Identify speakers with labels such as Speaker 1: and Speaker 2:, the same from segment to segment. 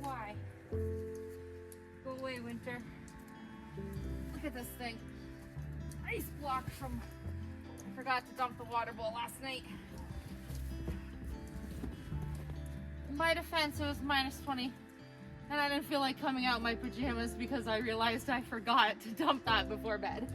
Speaker 1: Why? Go away, Winter. Look at this thing. Ice block from... I forgot to dump the water bowl last night. In my defense, it was -20. And I didn't feel like coming out in my pajamas because I realized I forgot to dump that before bed.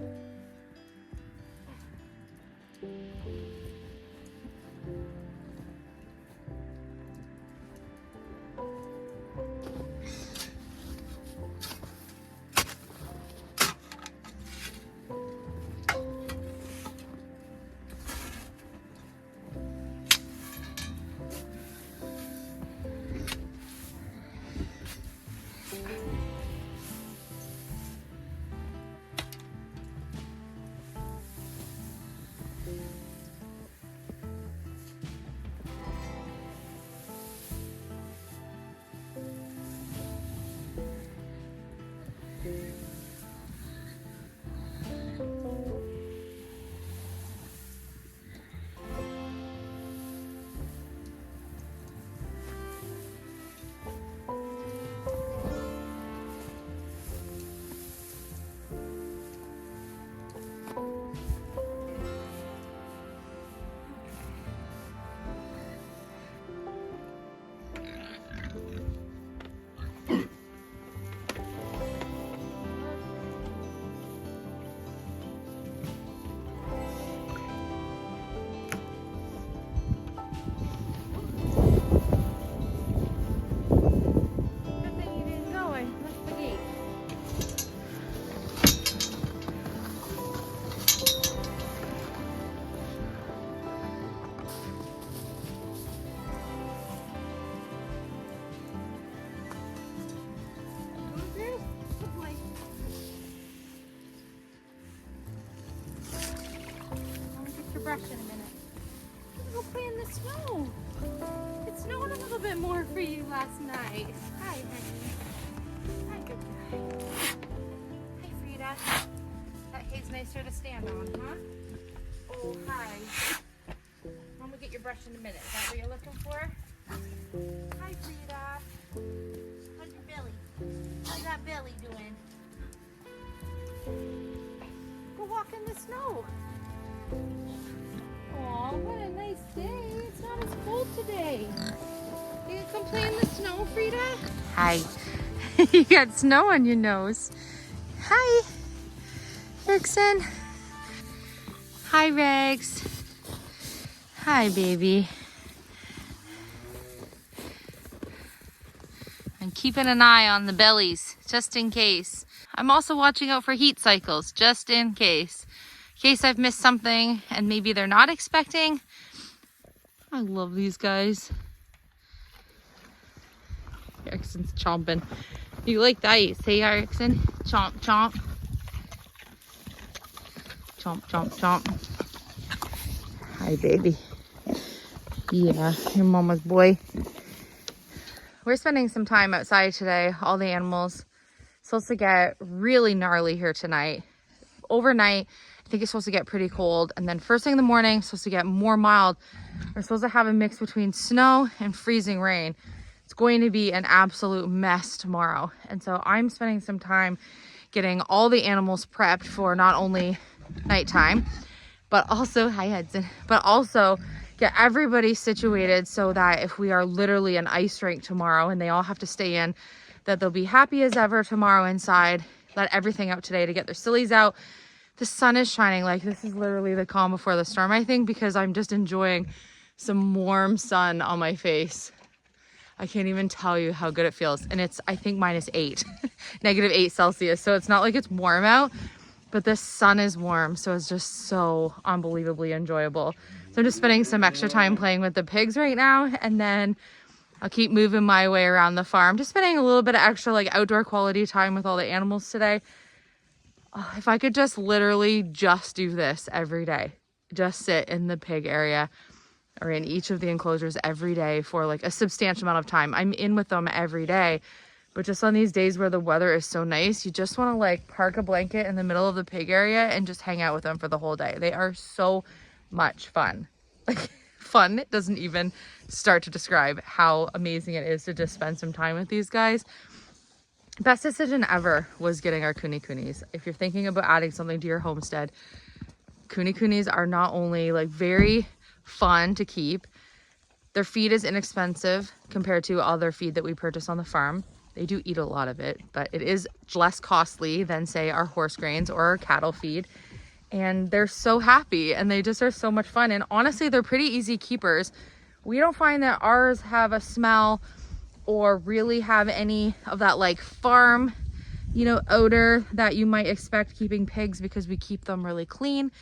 Speaker 1: Brush in a minute. Go play in the snow. It snowed a little bit more for you last night. Hi, honey. Hi, good guy. Hi, Frida. That hay's nicer to stand on, huh? Oh, hi. I'm gonna get your brush in a minute. Is that what you're looking for? Hi, Frida. How's your belly? How's that belly doing? Go walk in the snow. Aw, what a nice day. It's not as cold today. You gonna come play in the snow, Frida? Hi. You got snow on your nose. Hi. Rexon. Hi, Rex. Hi, baby. I'm keeping an eye on the bellies, just in case. I'm also watching out for heat cycles, just in case. In case I've missed something and maybe they're not expecting. I love these guys. Erickson's chomping. You like the ice, hey Erickson? Chomp, chomp. Chomp, chomp, chomp. Hi, baby. Yeah, your mama's boy. We're spending some time outside today. All the animals. Supposed to get really gnarly here tonight. Overnight, I think it's supposed to get pretty cold. And then first thing in the morning, it's supposed to get more mild. We're supposed to have a mix between snow and freezing rain. It's going to be an absolute mess tomorrow. And so I'm spending some time getting all the animals prepped for not only nighttime, but also, hi Hudson, but also get everybody situated so that if we are literally an ice rink tomorrow and they all have to stay in, that they'll be happy as ever tomorrow inside. Let everything out today to get their sillies out. The sun is shining. Like, this is literally the calm before the storm, I think, because I'm just enjoying some warm sun on my face. I can't even tell you how good it feels. And it's, I think, -8, -8 Celsius. So it's not like it's warm out, but the sun is warm. So it's just so unbelievably enjoyable. So I'm just spending some extra time playing with the pigs right now. And then I'll keep moving my way around the farm. Just spending a little bit of extra like outdoor quality time with all the animals today. Oh, if I could just literally just do this every day, just sit in the pig area or in each of the enclosures every day for like a substantial amount of time. I'm in with them every day, but just on these days where the weather is so nice, you just want to like park a blanket in the middle of the pig area and just hang out with them for the whole day. They are so much fun. like fun. It doesn't even start to describe how amazing it is to just spend some time with these guys. Best decision ever was getting our kune kunis. If you're thinking about adding something to your homestead, kune kunis are not only like very fun to keep, their feed is inexpensive compared to other feed that we purchase on the farm. They do eat a lot of it, but it is less costly than say our horse grains or our cattle feed. And they're so happy and they just are so much fun. And honestly, they're pretty easy keepers. We don't find that ours have a smell or really have any of that like farm, you know, odor that you might expect keeping pigs, because we keep them really clean.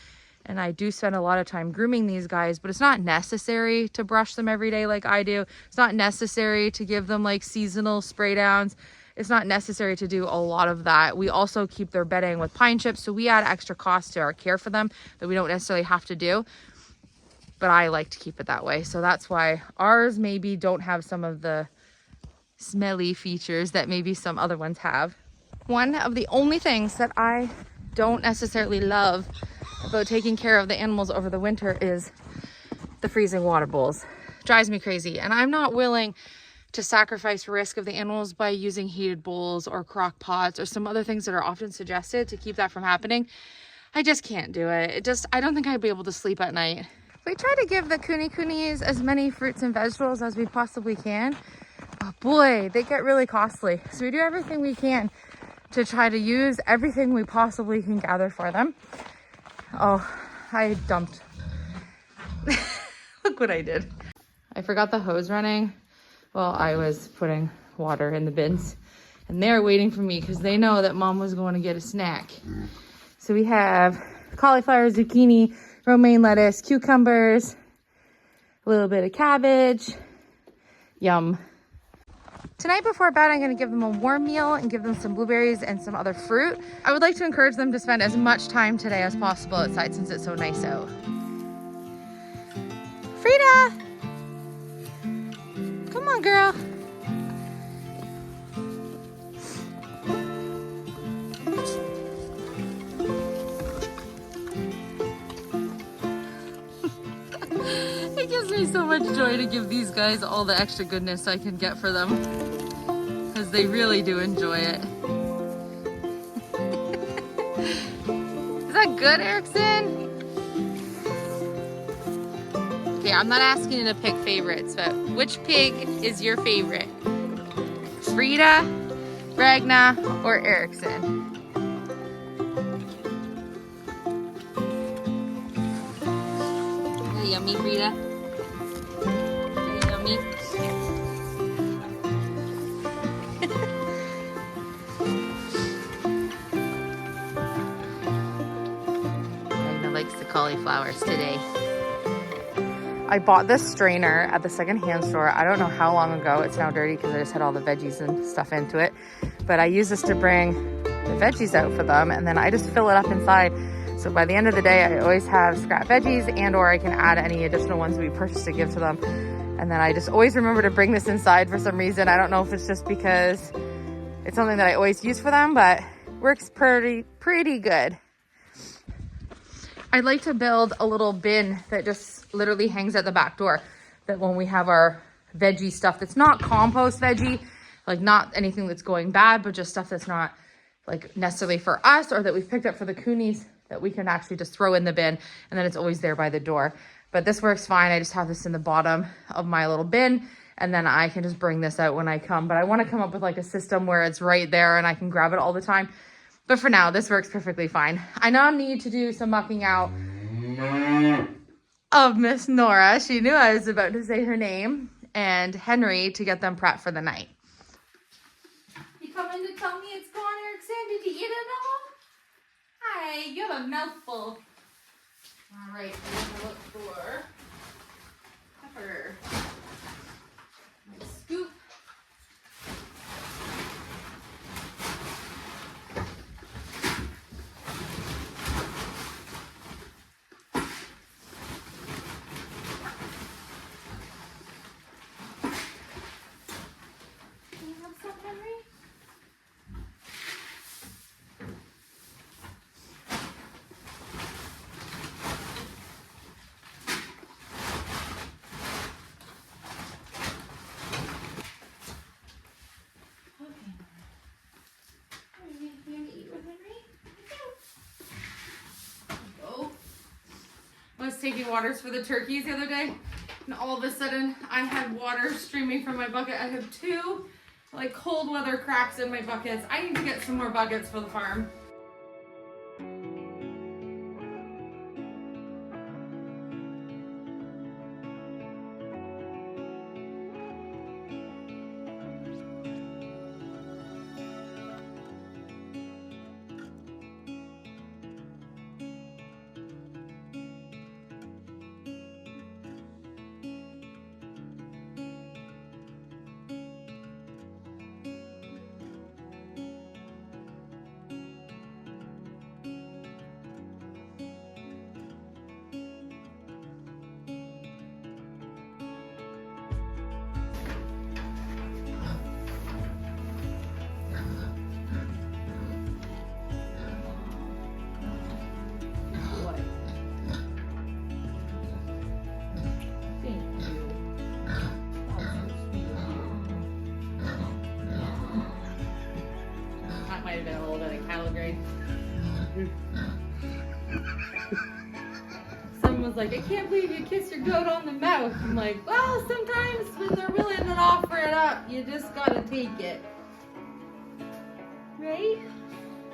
Speaker 1: And I do spend a lot of time grooming these guys, but it's not necessary to brush them every day like I do. It's not necessary to give them like seasonal spray downs. It's not necessary to do a lot of that. We also keep their bedding with pine chips, so we add extra cost to our care for them that we don't necessarily have to do. But I like to keep it that way. So that's why ours maybe don't have some of the smelly features that maybe some other ones have. One of the only things that I don't necessarily love about taking care of the animals over the winter is the freezing water bowls. Drives me crazy, and I'm not willing to sacrifice risk of the animals by using heated bowls or crock pots or some other things that are often suggested to keep that from happening. I just can't do it. I don't think I'd be able to sleep at night. We try to give the kune kunis as many fruits and vegetables as we possibly can. Oh boy, they get really costly. So we do everything we can to try to use everything we possibly can gather for them. Oh, I dumped. Look what I did. I forgot the hose running while I was putting water in the bins. And they're waiting for me because they know that mom was going to get a snack. So we have cauliflower, zucchini, romaine lettuce, cucumbers, a little bit of cabbage. Yum. Tonight before bed, I'm gonna give them a warm meal and give them some blueberries and some other fruit. I would like to encourage them to spend as much time today as possible outside since it's so nice out. Frida! Come on, girl. It gives me so much joy to give these guys all the extra goodness I can get for them, because they really do enjoy it. Is that good, Erickson? Okay, I'm not asking you to pick favorites, but which pig is your favorite? Frida, Ragna, or Erickson? Yummy, Frida. Yummy. Magna likes the cauliflowers today. I bought this strainer at the secondhand store. I don't know how long ago. It's now dirty because I just had all the veggies and stuff into it. But I use this to bring the veggies out for them, and then I just fill it up inside. So by the end of the day, I always have scrap veggies, and or I can add any additional ones we purchased to give to them. And then I just always remember to bring this inside for some reason. I don't know if it's just because it's something that I always use for them, but works pretty good. I'd like to build a little bin that just literally hangs at the back door, that when we have our veggie stuff that's not compost veggie, like not anything that's going bad, but just stuff that's not like necessarily for us or that we've picked up for the coonies, that we can actually just throw in the bin, and then it's always there by the door. But this works fine. I just have this in the bottom of my little bin, and then I can just bring this out when I come. But I want to come up with like a system where it's right there and I can grab it all the time. But for now, this works perfectly fine. I now need to do some mucking out of Miss Nora. She knew I was about to say her name. And Henry, to get them prepped for the night. You coming to tell me it's gone, Erickson? Did you eat it all? Hi, you have a mouthful. All right, we're gonna look for pepper. Scoop. Can you have some, Henry? baby waters for the turkeys the other day, and all of a sudden I had water streaming from my bucket. I have 2 like cold weather cracks in my buckets. I need to get some more buckets for the farm. Been a little bit of cattle grade. Someone was like, I can't believe you kissed your goat on the mouth. I'm like, well, sometimes when they're willing to offer it up, you just gotta take it. Right?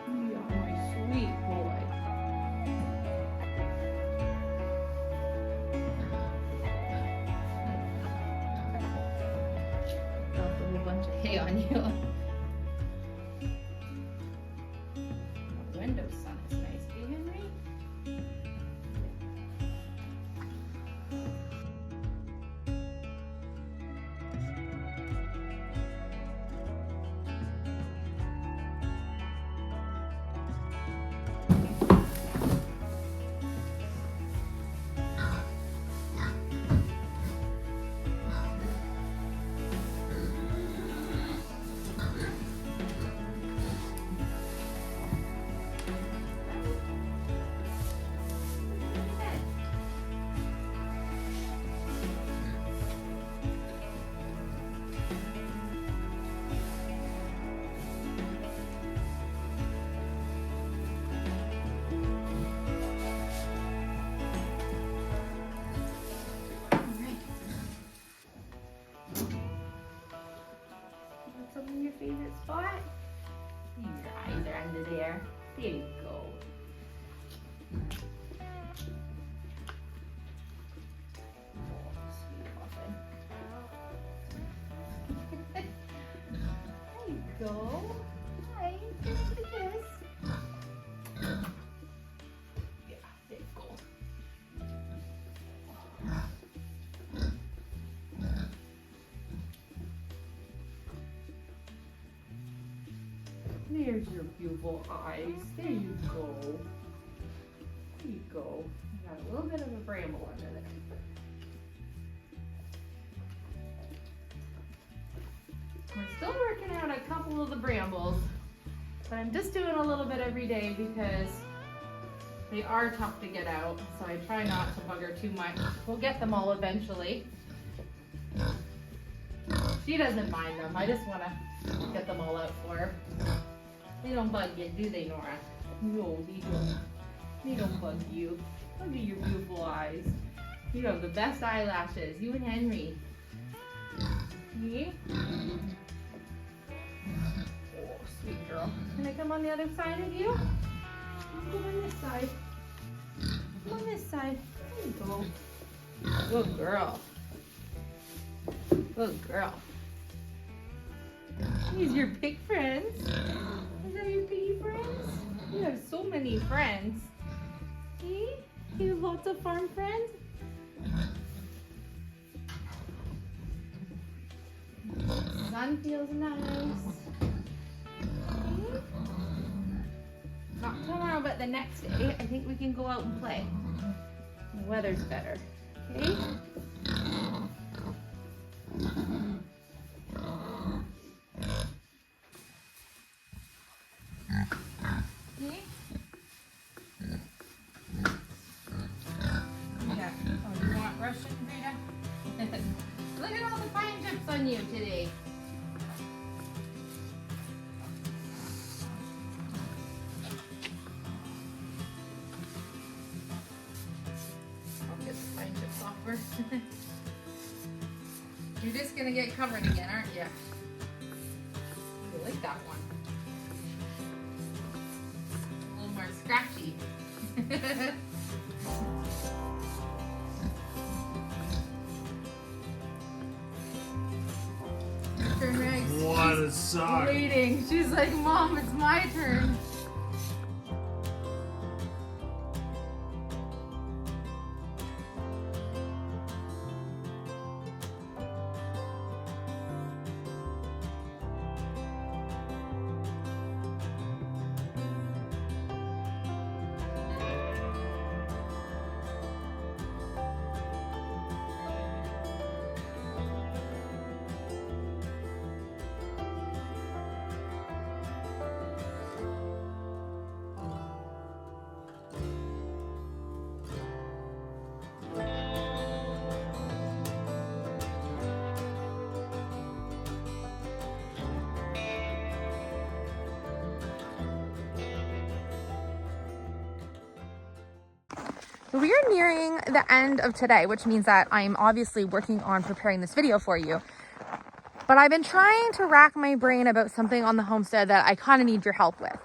Speaker 1: Yeah, my sweet boy. Dropped a whole bunch of hay on you. Window sun is nice, do you, Henry? Favorite spot? Your eyes are under there. There you go. Oh, sweet muffin. There you go. Hi, give me the kiss. Yeah, there you go. There's your beautiful eyes. There you go. There you go. You got a little bit of a bramble under there. We're still working out a couple of the brambles, but I'm just doing a little bit every day because they are tough to get out, so I try not to bugger too much. We'll get them all eventually. She doesn't mind them. I just want to get them all out for her. They don't bug you, do they, Nora? No, they don't. They don't bug you. Look at your beautiful eyes. You have the best eyelashes, you and Henry. Yeah? Oh, sweet girl. Can I come on the other side of you? I'll go on this side. Come on this side. There you go. Good girl. Good girl. These are your pig friends. Is that your piggy friends? You have so many friends. See? You have lots of farm friends? Sun feels nice. See? Not tomorrow, but the next day, I think we can go out and play. The weather's better. Okay? Look at all the pine chips on you today. I'll get offer. You're just gonna get covered again, aren't you? I like that one. A little more scratchy.
Speaker 2: What a suck.
Speaker 1: Waiting. She's like, Mom, it's my turn. We are nearing the end of today, which means that I'm obviously working on preparing this video for you. But I've been trying to rack my brain about something on the homestead that I kind of need your help with.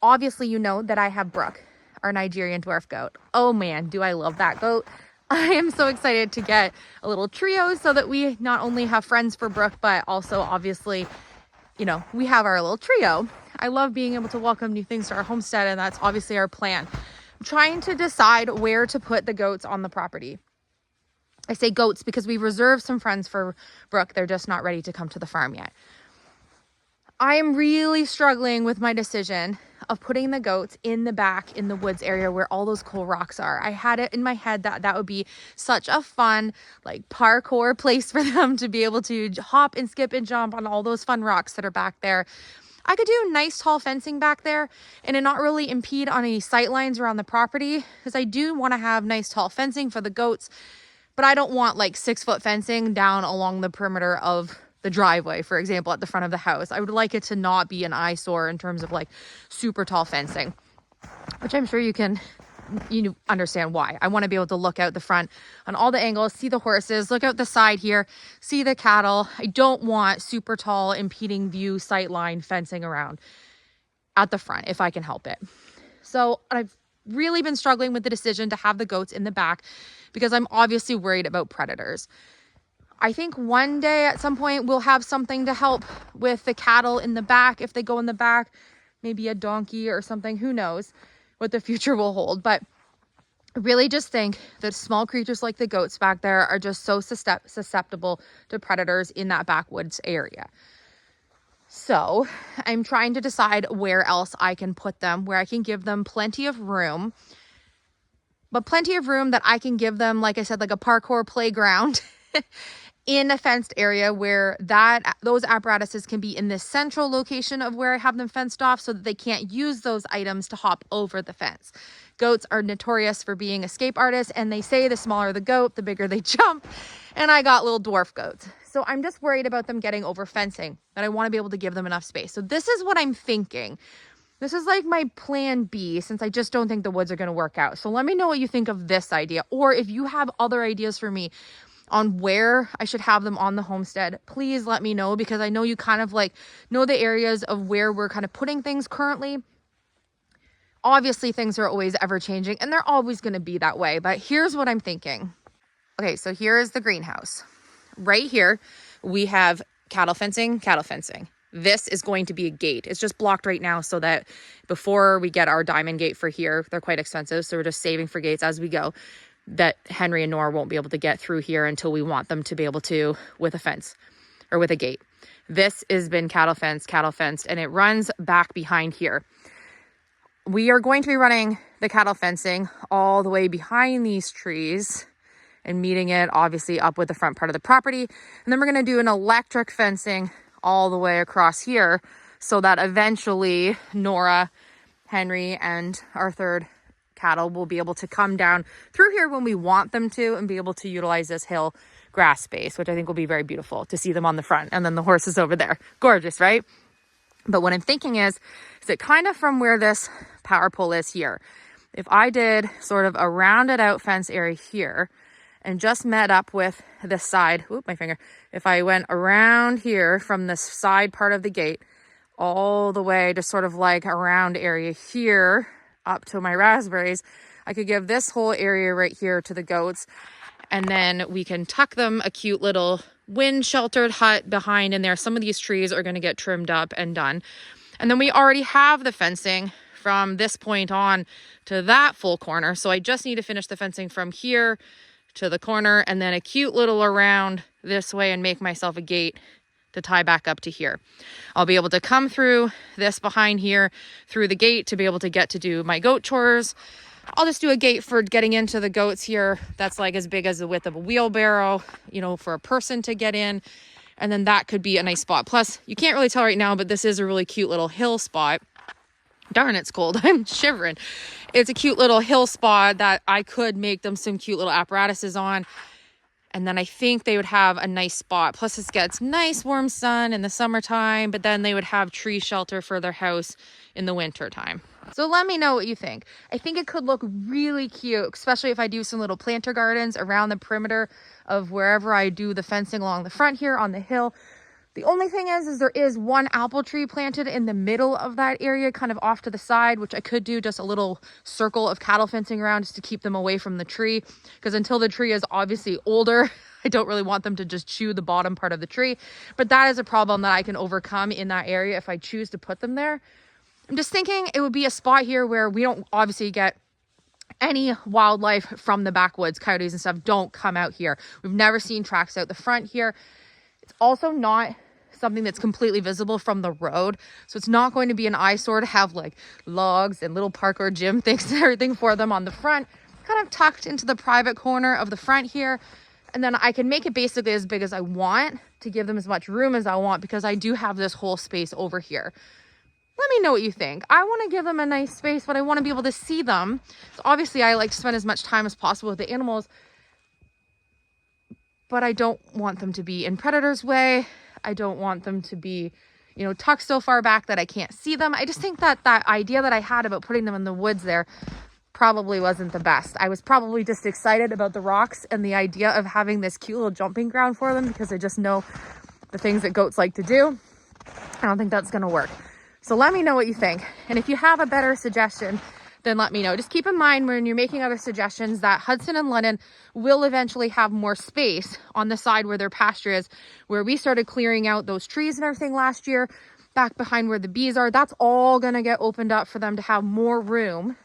Speaker 1: Obviously, you know that I have Brooke, our Nigerian dwarf goat. Oh man, do I love that goat. I am so excited to get a little trio so that we not only have friends for Brooke, but also obviously, you know, we have our little trio. I love being able to welcome new things to our homestead, and that's obviously our plan. I'm trying to decide where to put the goats on the property. I say goats because we reserved some friends for Brooke. They're just not ready to come to the farm yet. I am really struggling with my decision of putting the goats in the back in the woods area where all those cool rocks are. I had it in my head that that would be such a fun, like, parkour place for them to be able to hop and skip and jump on all those fun rocks that are back there. I could do nice tall fencing back there and it not really impede on any sight lines around the property, because I do want to have nice tall fencing for the goats, but I don't want like 6-foot fencing down along the perimeter of the driveway, for example, at the front of the house. I would like it to not be an eyesore in terms of like super tall fencing, which I'm sure you understand why. I want to be able to look out the front on all the angles, see the horses, look out the side here, see the cattle. I don't want super tall impeding view sight line fencing around at the front if I can help it. So I've really been struggling with the decision to have the goats in the back because I'm obviously worried about predators. I think one day at some point we'll have something to help with the cattle in the back. If they go in the back, maybe a donkey or something, who knows what the future will hold. But I really just think that small creatures like the goats back there are just so susceptible to predators in that backwoods area. So I'm trying to decide where else I can put them, where I can give them plenty of room, but plenty of room that I can give them, like I said, like a parkour playground in a fenced area where those apparatuses can be in this central location of where I have them fenced off so that they can't use those items to hop over the fence. Goats are notorious for being escape artists, and they say the smaller the goat, the bigger they jump. And I got little dwarf goats. So I'm just worried about them getting over fencing, but I want to be able to give them enough space. So this is what I'm thinking. This is like my plan B, since I just don't think the woods are going to work out. So let me know what you think of this idea, or if you have other ideas for me on where I should have them on the homestead, please let me know, because I know you kind of like know the areas of where we're kind of putting things currently. Obviously, things are always ever changing and they're always going to be that way. But here's what I'm thinking. Okay, so here is the greenhouse. Right here, we have cattle fencing. This is going to be a gate. It's just blocked right now so that before we get our diamond gate for here, they're quite expensive. So we're just saving for gates as we go, that Henry and Nora won't be able to get through here until we want them to be able to with a fence or with a gate. This has been cattle fenced, and it runs back behind here. We are going to be running the cattle fencing all the way behind these trees and meeting it obviously up with the front part of the property. And then we're going to do an electric fencing all the way across here so that eventually Nora, Henry, and our third cattle will be able to come down through here when we want them to and be able to utilize this hill grass space, which I think will be very beautiful to see them on the front. And then the horses over there. Gorgeous, right? But what I'm thinking is it kind of from where this power pole is here. If I did sort of a rounded out fence area here, and just met up with this side. Oop, my finger. If I went around here from this side part of the gate all the way to sort of like a round area here up to my raspberries, I could give this whole area right here to the goats, and then we can tuck them a cute little wind sheltered hut behind in there. Some of these trees are going to get trimmed up and done. And then we already have the fencing from this point on to that full corner. So I just need to finish the fencing from here to the corner, and then a cute little around this way and make myself a gate to tie back up to here. I'll be able to come through this behind here through the gate to be able to get to do my goat chores. I'll just do a gate for getting into the goats here. That's like as big as the width of a wheelbarrow, you know, for a person to get in. And then that could be a nice spot. Plus, you can't really tell right now, but this is a really cute little hill spot. Darn, it's cold. I'm shivering. It's a cute little hill spot that I could make them some cute little apparatuses on. And then I think they would have a nice spot. Plus, this gets nice warm sun in the summertime, but then they would have tree shelter for their house in the winter time. So let me know what you think. I think it could look really cute, especially if I do some little planter gardens around the perimeter of wherever I do the fencing along the front here on the hill. The only thing is there is one apple tree planted in the middle of that area, kind of off to the side, which I could do just a little circle of cattle fencing around just to keep them away from the tree. Because until the tree is obviously older, I don't really want them to just chew the bottom part of the tree. But that is a problem that I can overcome in that area if I choose to put them there. I'm just thinking it would be a spot here where we don't obviously get any wildlife from the backwoods. Coyotes and stuff don't come out here. We've never seen tracks out the front here. It's also not something that's completely visible from the road. So it's not going to be an eyesore to have like logs and little parkour gym things and everything for them on the front, kind of tucked into the private corner of the front here. And then I can make it basically as big as I want to give them as much room as I want, because I do have this whole space over here. Let me know what you think. I want to give them a nice space, but I want to be able to see them. So obviously I like to spend as much time as possible with the animals, but I don't want them to be in predators' way. I don't want them to be, you know, tucked so far back that I can't see them. I just think that that idea that I had about putting them in the woods there probably wasn't the best. I was probably just excited about the rocks and the idea of having this cute little jumping ground for them, because I just know the things that goats like to do. I don't think that's going to work. So let me know what you think. And if you have a better suggestion, then let me know. Just keep in mind when you're making other suggestions that Hudson and London will eventually have more space on the side where their pasture is, where we started clearing out those trees and everything last year, back behind where the bees are. That's all going to get opened up for them to have more room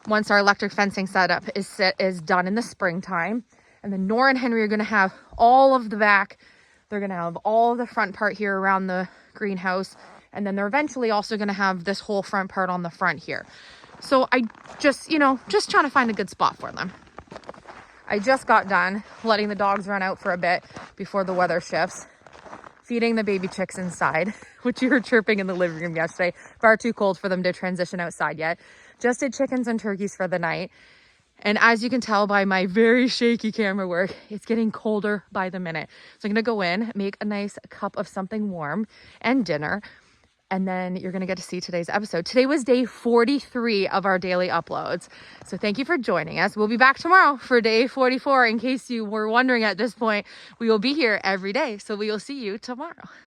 Speaker 1: once our electric fencing setup is done in the springtime. And then Nora and Henry are going to have all of the back. They're going to have all of the front part here around the greenhouse. And then they're eventually also going to have this whole front part on the front here. So I just, you know, just trying to find a good spot for them. I just got done letting the dogs run out for a bit before the weather shifts, feeding the baby chicks inside, which you heard chirping in the living room yesterday. Far too cold for them to transition outside yet. Just did chickens and turkeys for the night. And as you can tell by my very shaky camera work, it's getting colder by the minute. So I'm going to go in, make a nice cup of something warm and dinner. And then you're going to get to see today's episode. Today was day 43 of our daily uploads. So thank you for joining us. We'll be back tomorrow for day 44. In case you were wondering at this point, we will be here every day. So we will see you tomorrow.